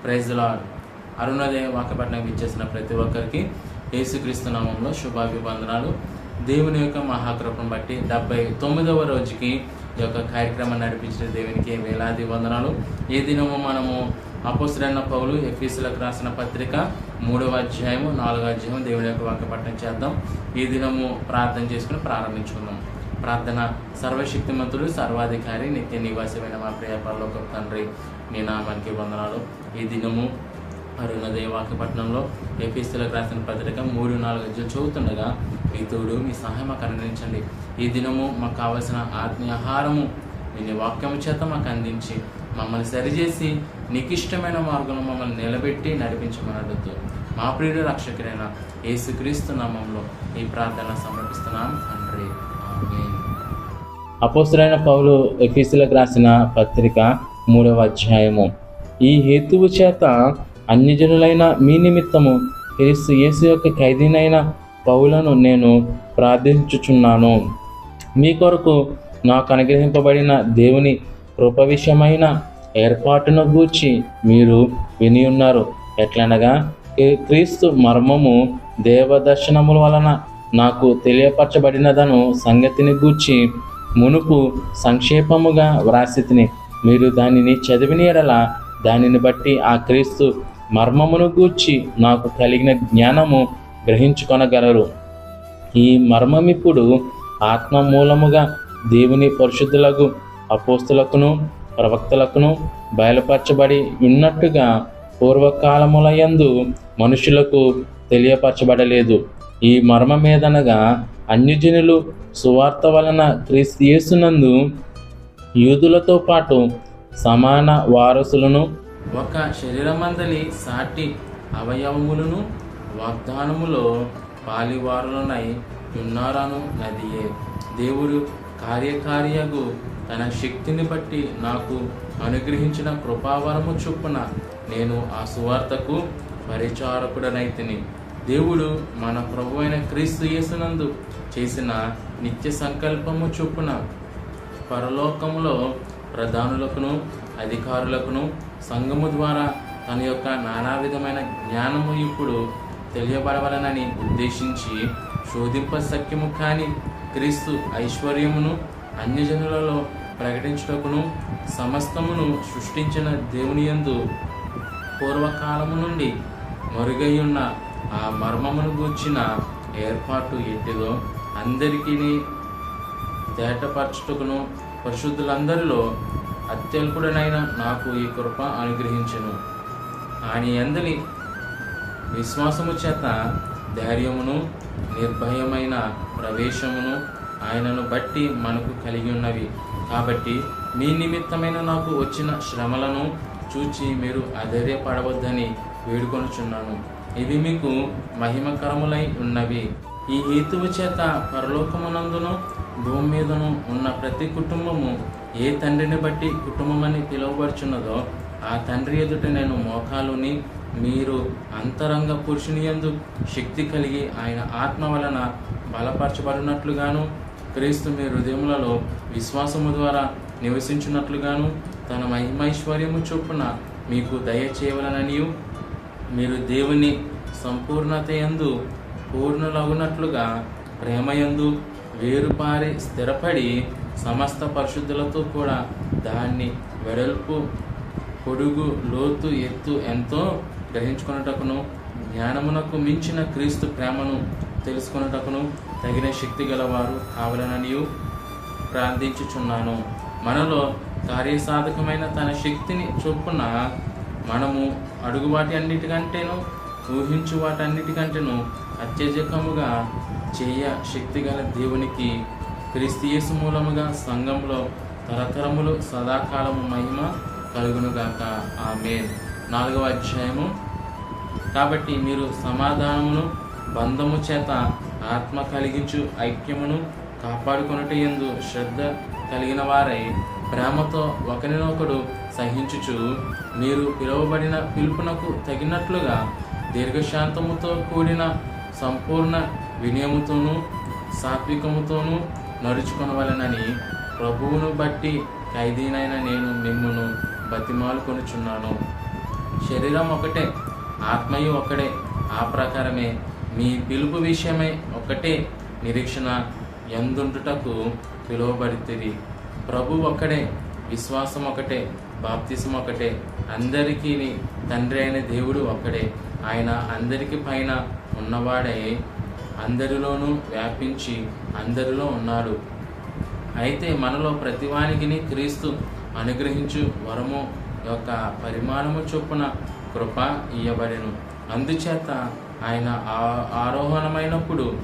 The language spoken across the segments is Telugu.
Praise the lord. అరుణోదయ వాక్యపట్నం ఇచ్చేసిన ప్రతి ఒక్కరికి యేసుక్రీస్తు నామంలో శుభాభివందనాలు. దేవుని యొక్క మహాకృపను బట్టి 79వ రోజుకి ఈ యొక్క కార్యక్రమాన్ని నడిపించిన దేవునికి వేలాది వందనాలు. ఈ దినము మనము అపోస్తలుడైన పౌలు ఎఫెసీయులకు రాసిన పత్రిక 3వ అధ్యాయము 4వ అధ్యాయం దేవుని యొక్క వాక్యపట్నం చేద్దాం. ఈ దినము ప్రార్థన చేసుకుని ప్రారంభించుకుందాం. ప్రార్థన. సర్వశక్తిమంతుడు, సర్వాధికారి, నిత్య నివాసమైన మా ప్రియ పరలోకపు తండ్రి, నీ నామానికి వందనాలు. ఈ దినము అరుణోదయ వాక్యపట్నంలో ఎఫెసీయులకు రాసిన పత్రిక 3-4 చదువుతుండగా మీ తోడు, మీ సహాయం మాకు అందించండి. ఈ దినము మాకు కావలసిన ఆత్మీయ ఆహారము నీ వాక్యము చేత మాకు అందించి మమ్మల్ని సరిచేసి నీకు ఇష్టమైన మార్గంలో మమ్మల్ని నిలబెట్టి నడిపించమని అడుగుతూ మా ప్రియుడు రక్షకుడైన యేసుక్రీస్తు నామంలో ఈ ప్రార్థన సమర్పిస్తున్నాం తండ్రి, ఆమేన్. అపోస్తలుడైన పౌలు ఎఫెసీయులకు రాసిన పత్రిక 3వ అధ్యాయము. ఈ హేతువు చేత అన్యజనులైన మీ నిమిత్తము క్రీస్తు యేసు యొక్క ఖైదీనైన పౌలను నేను ప్రార్థించుచున్నాను. మీ కొరకు నాకు అనుగ్రహింపబడిన దేవుని కృప విషయమైన ఏర్పాటును గూర్చి మీరు విని ఉన్నారు. ఎట్లనగా క్రీస్తు మర్మము దేవదర్శనముల వలన నాకు తెలియపరచబడినదను సంగతిని గూర్చి మునుపు సంక్షేపముగా వ్రాసితిని. మీరు దానిని చదివిన ఎడల దానిని బట్టి ఆ క్రీస్తు మర్మమును గూర్చి నాకు కలిగిన జ్ఞానము గ్రహించుకొనగలరు. ఈ మర్మమిప్పుడు ఆత్మ మూలముగా దేవుని పరిశుద్ధులకు అపోస్తులకును ప్రవక్తలకును బయలుపరచబడి ఉన్నట్టుగా పూర్వకాలములయందు మనుషులకు తెలియపరచబడలేదు. ఈ మర్మమేదనగా అన్యజనులు సువార్త వలన క్రీస్తు యేసునందు యూదులతో పాటు సమాన వారసులను, ఒక శరీరమందలి సాటి అవయవములను వాగ్దానములో పాలివారులనై ఉన్నారను నదియే. దేవుడు కార్యకార్యగు తన శక్తిని బట్టి నాకు అనుగ్రహించిన కృపావరము చొప్పున నేను ఆ సువార్తకు పరిచారకుడనైతిని. దేవుడు మన ప్రభు అయిన క్రీస్తు యేసునందు చేసిన నిత్య సంకల్పము చొప్పున పరలోకములో ప్రధానులకును అధికారులకును సంఘము ద్వారా తన యొక్క నానా విధమైన జ్ఞానము ఇప్పుడు తెలియబడవలనని ఉద్దేశించి శోధింపశక్యము కాని క్రీస్తు ఐశ్వర్యమును అన్యజనులలో ప్రకటించుటకును సమస్తమును సృష్టించిన దేవుని యందు పూర్వకాలము నుండి మరుగైయున్న ఆ మర్మమును గూర్చిన ఏర్పాటు ఎట్టిదో అందరికీ తేటపరచుటకును పరిశుద్ధులందరిలో అత్యల్పుడనైన నాకు ఈ కృప అనుగ్రహించెను. ఆయన యందలి విశ్వాసము చేత ధైర్యమును నిర్భయమైన ప్రవేశమును ఆయనను బట్టి మనకు కలిగి ఉన్నవి. కాబట్టి మీ నిమిత్తమైన నాకు వచ్చిన శ్రమలను చూచి మీరు అధైర్యపడవద్దని వేడుకొనుచున్నాను. ఇవి మీకు మహిమకరములై ఉన్నవి. ఈ హేతువు చేత పరలోకమునందును భూమి మీదను ఉన్న ప్రతి కుటుంబము ఏ తండ్రిని బట్టి కుటుంబమని పిలువబడుచున్నదో ఆ తండ్రి ఎదుట నేను మోకాలుని, మీరు అంతరంగ పురుషుని యందు శక్తి కలిగి ఆయన ఆత్మ వలన బలపరచబడినట్లుగాను క్రీస్తు మీ హృదయములలో విశ్వాసము ద్వారా నివసించున్నట్లుగాను తన మహిమైశ్వర్యము చొప్పున మీకు దయచేయవలననియు మీరు దేవుని సంపూర్ణత యందు పూర్ణులగునట్లుగా ప్రేమయందు వేరుపారి స్థిరపడి సమస్త పరిశుద్ధులతో కూడా దాన్ని వెడల్పు, పొడుగు, లోతు, ఎత్తు ఎంతో గ్రహించుకొనుటకును జ్ఞానమునకు మించిన క్రీస్తు ప్రేమను తెలుసుకొనుటకును తగిన శక్తి గలవారు కావాలననియు ప్రార్థించుచున్నాను. మనలో కార్యసాధకమైన తన శక్తిని చొప్పున మనము అడుగు వాటి అన్నిటికంటేను ఊహించు వాటన్నిటికంటేను అత్యధికముగా చేయ శక్తిగల దేవునికి క్రీస్తు యేసు మూలముగా సంఘంలో తరతరములు సదాకాలము మహిమ కలుగునుగాక, ఆమేన్. 4వ అధ్యాయము. కాబట్టి మీరు సమాధానమును బంధము చేత ఆత్మ కలిగించు ఐక్యమును కాపాడుకొనుట యందు శ్రద్ధ కలిగిన వారై ప్రేమతో ఒకరినొకడు సహించుచు మీరు పిలువబడిన పిలుపునకు తగినట్లుగా దీర్ఘశాంతముతో కూడిన సంపూర్ణ వినయముతోనూ సాత్వికముతోనూ నడుచుకొనవలెనని ప్రభువును బట్టి ఖైదీనైన నేను మిమ్మును బతిమాలుకొనుచున్నాను. శరీరం ఒకటే, ఆత్మయు ఒకటే. ఆ ప్రకారమే మీ పిలుపు విషయమై ఒకటే నిరీక్షణ యందుండుటకు పిలువబడితిరి. ప్రభు ఒకడే, విశ్వాసం ఒకటే, బాప్తిసం ఒకటే. అందరికీ తండ్రి అయిన దేవుడు ఒక్కడే. ఆయన అందరికి పైన ఉన్నవాడై అందరిలోనూ వ్యాపించి అందరిలో ఉన్నాడు. అయితే మనలో ప్రతివానికి క్రీస్తు అనుగ్రహించు వరము యొక్క పరిమాణము చొప్పున కృప ఇయ్యబడెను. అందుచేత ఆయన ఆరోహణమైనప్పుడు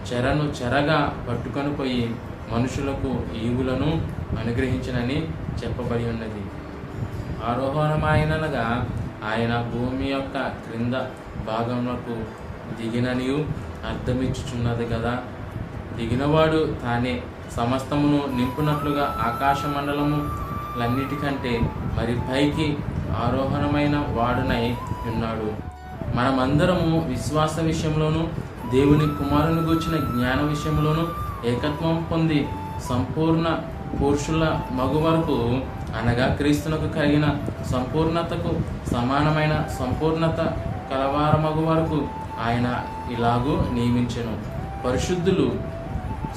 చెరను చెరగా పట్టుకొని పోయి మనుషులకు ఈవులను అనుగ్రహించినని చెప్పబడి ఉన్నది. ఆరోహణమైనగా ఆయన భూమి యొక్క క్రింద భాగములకు దిగిననియు అర్థమిచ్చుచున్నది కదా. దిగినవాడు తానే సమస్తమును నింపునట్లుగా ఆకాశ మండలములన్నిటికంటే మరి పైకి ఆరోహణమైన వాడునై ఉన్నాడు. మనమందరము విశ్వాస విషయంలోనూ దేవుని కుమారుని గూర్చిన జ్ఞాన విషయంలోనూ ఏకత్వం పొంది సంపూర్ణ పురుషుల మగు వరకు, అనగా క్రీస్తునకు కలిగిన సంపూర్ణతకు సమానమైన సంపూర్ణత కలవారమగు వరకు ఆయన ఇలాగూ నియమించెను. పరిశుద్ధులు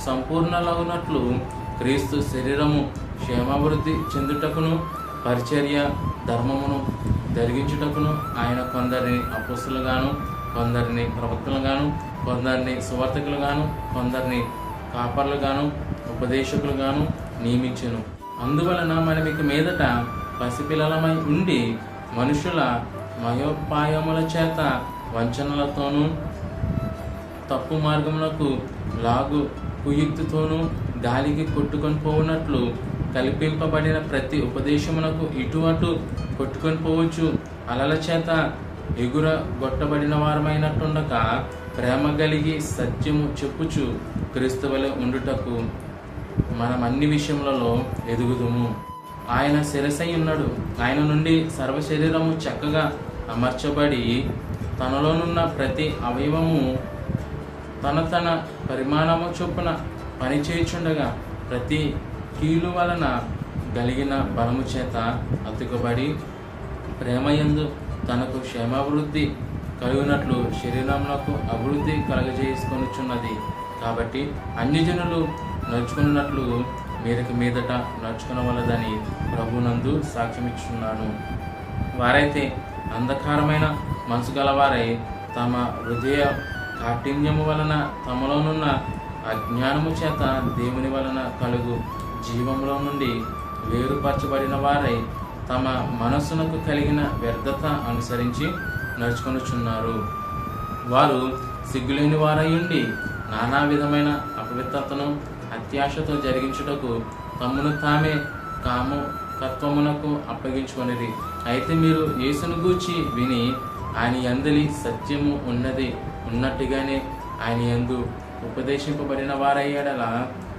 సంపూర్ణలగునట్లు క్రీస్తు శరీరము క్షేమాభివృద్ధి చెందుటకును పరిచర్య ధర్మమును జరిగించుటకును ఆయన కొందరిని అపోస్తలుగాను, కొందరిని ప్రవక్తలుగాను, కొందరిని సువార్తికులుగాను, కొందరిని కాపర్లుగాను, ఉపదేశకులుగాను నియమించెను. అందువలన మనం ఇక మీదట పసిపిల్లలమై ఉండి మనుషుల మయోపాయముల చేత వంచనలతోనూ తప్పు మార్గములకు లాగు కుయుక్తితోనూ గాలికి కొట్టుకొని పోవునట్లు కల్పింపబడిన ప్రతి ఉపదేశమునకు ఇటు అటు కొట్టుకొని పోవచ్చు. అలల చేత ఎగురగొట్టబడిన వారమైనట్టుండక ప్రేమ కలిగి సత్యము చెప్పుచు క్రీస్తు వలె ఉండుటకు మనం అన్ని విషయములలో ఎదుగుదుము. ఆయన శిరసై ఉన్నాడు. ఆయన నుండి సర్వ శరీరము చక్కగా అమర్చబడి తనలోనున్న ప్రతి అవయవము తన పరిమాణము చొప్పున పనిచేయుచుండగా ప్రతి కీలు వలన కలిగిన బలము చేత అతుకబడి ప్రేమయందు తనకు క్షేమాభివృద్ధి కలిగినట్లు శరీరములకు అభివృద్ధి కలగజేసుకొనుచున్నది. కాబట్టి అన్ని జనులు నడుచుకున్నట్లు మీరికి మీదట నడుచుకునవలదని ప్రభునందు సాక్ష్యమిచ్చున్నాను. వారైతే అంధకారమైన మనసు గలవారై తమ హృదయ కాఠిన్యము వలన తమలోనున్న అజ్ఞానము చేత దేవుని వలన కలుగు జీవములో నుండి వేరుపరచబడిన వారై తమ మనస్సునకు కలిగిన వ్యర్థత అనుసరించి నడుచుకొనుచున్నారు. వారు సిగ్గులేని వారయుండి నానా విధమైన అపవిత్రతను అత్యాశతో జరిగించుటకు తమ్మును తామే కామకత్వమునకు అప్పగించుకొనిరి. అయితే మీరు యేసును గూర్చి విని ఆయన యందలి సత్యము ఉన్నట్టుగానే ఆయన యందు ఉపదేశింపబడిన వారయ్యేడల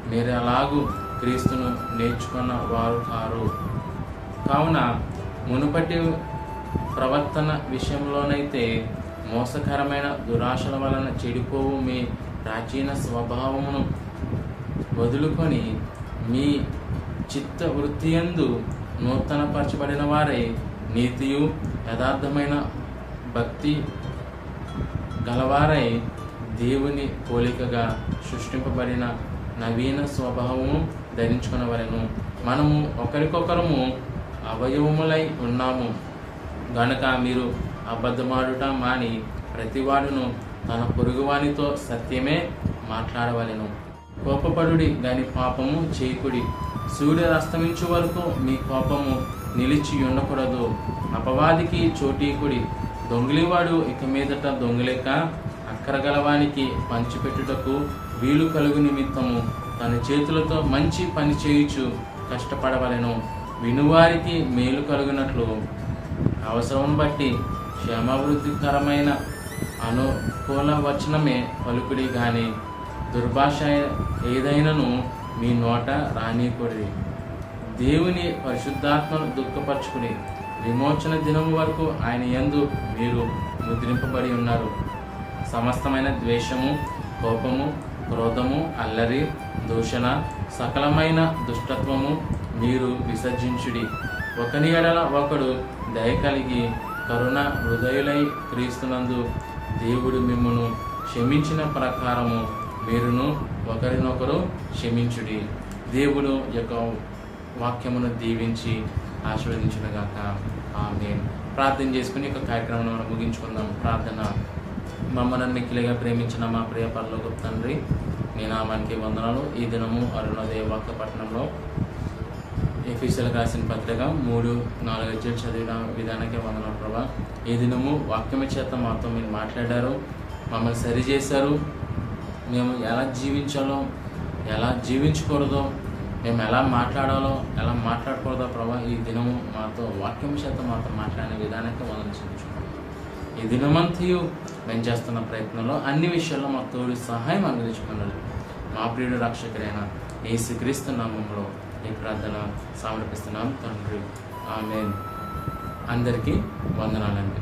మీరు అలాగూ క్రీస్తును నేర్చుకున్న వారు కారు. కావున మునుపటి ప్రవర్తన విషయంలోనైతే మోసకరమైన దురాశల వలన చెడిపోవు మీ ప్రాచీన స్వభావమును వదులుకొని మీ చిత్త వృత్తియందు నూతనపరచబడిన వారై నీతియు యథార్థమైన భక్తి గలవారై దేవుని పోలికగా సృష్టింపబడిన నవీన స్వభావము ధరించుకునవలెను. మనము ఒకరికొకరము అవయవములై ఉన్నాము గనుక మీరు అబద్ధమాడుట మాని ప్రతివాడును తన పొరుగువానితో సత్యమే మాట్లాడవలెను. కోపపడుడి గాని పాపము చేయకుడి. సూర్యుడు అస్తమించు వరకు మీ కోపము నిలిచి ఉండకూడదు. అపవాదికి చోటీకుడి. దొంగిలివాడు ఇక మీదట దొంగిలేక అక్కరగలవానికి పంచిపెట్టుటకు వీలు కలుగు నిమిత్తము తన చేతులతో మంచి పని చేయుచు కష్టపడవలెను. వినువారికి మేలు కలుగునట్లు అవసరం బట్టి క్షేమాభివృద్ధికరమైన అనుకూల వచనమే పలుకుడి గాని దుర్భాష ఏదైనను మీ నోట రానీయకూడదు. దేవుని పరిశుద్ధాత్మను దుఃఖపరచుకుని విమోచన దినము వరకు ఆయన యందు మీరు ముద్రింపబడి ఉన్నారు. సమస్తమైన ద్వేషము, కోపము, క్రోధము, అల్లరి, దూషణ, సకలమైన దుష్టత్వము మీరు విసర్జించుడి. ఒకని ఎడల ఒకడు దయ కలిగి కరుణ హృదయులై క్రీస్తునందు దేవుడు మిమ్మును క్షమించిన ప్రకారము మీరును ఒకరినొకరు క్షమించుడి. దేవుడు యొక్క వాక్యమును దీవించి ఆశీర్వదించునుగాక. ఆమేన్. ప్రార్థన చేసుకుని యొక్క కార్యక్రమం మనం ముగించుకుందాం. ప్రార్థన. మమ్మల్ని మిక్కిలిగా ప్రేమించిన మా ప్రియ పరలోకపు తండ్రి, మీ నామానికి వందనాలు. ఈ దినము అరుణోదయ వాక్య పట్టణంలో ఎఫెసీయులకు రాసిన పత్రిక 3-4 చదివిన విధానానికి వందనాలు ప్రభా. ఈ దినము వాక్యము చేత మాతో మీరు మాట్లాడారు, మమ్మల్ని సరిచేశారు. మేము ఎలా జీవించాలో, ఎలా జీవించకూడదో, మేము ఎలా మాట్లాడాలో, ఎలా మాట్లాడకూడదో ప్రభా, ఈ దినము మాతో వాక్యం చేత మాతో మాట్లాడిన విధానానికి వందనాలు చెల్లించుకుంటున్నాం. ఈ దినమంతయు మేము చేస్తున్న ప్రయత్నంలో అన్ని విషయాల్లో మాకు తోడు సహాయం అందించుకున్నాడు. మా ప్రియుడు రక్షకుడైన యేసుక్రీస్తు నామములో ఈ ప్రార్థన సమర్పిస్తున్నాం తండ్రి. ఆమేన్. అందరికీ వందనాలండి.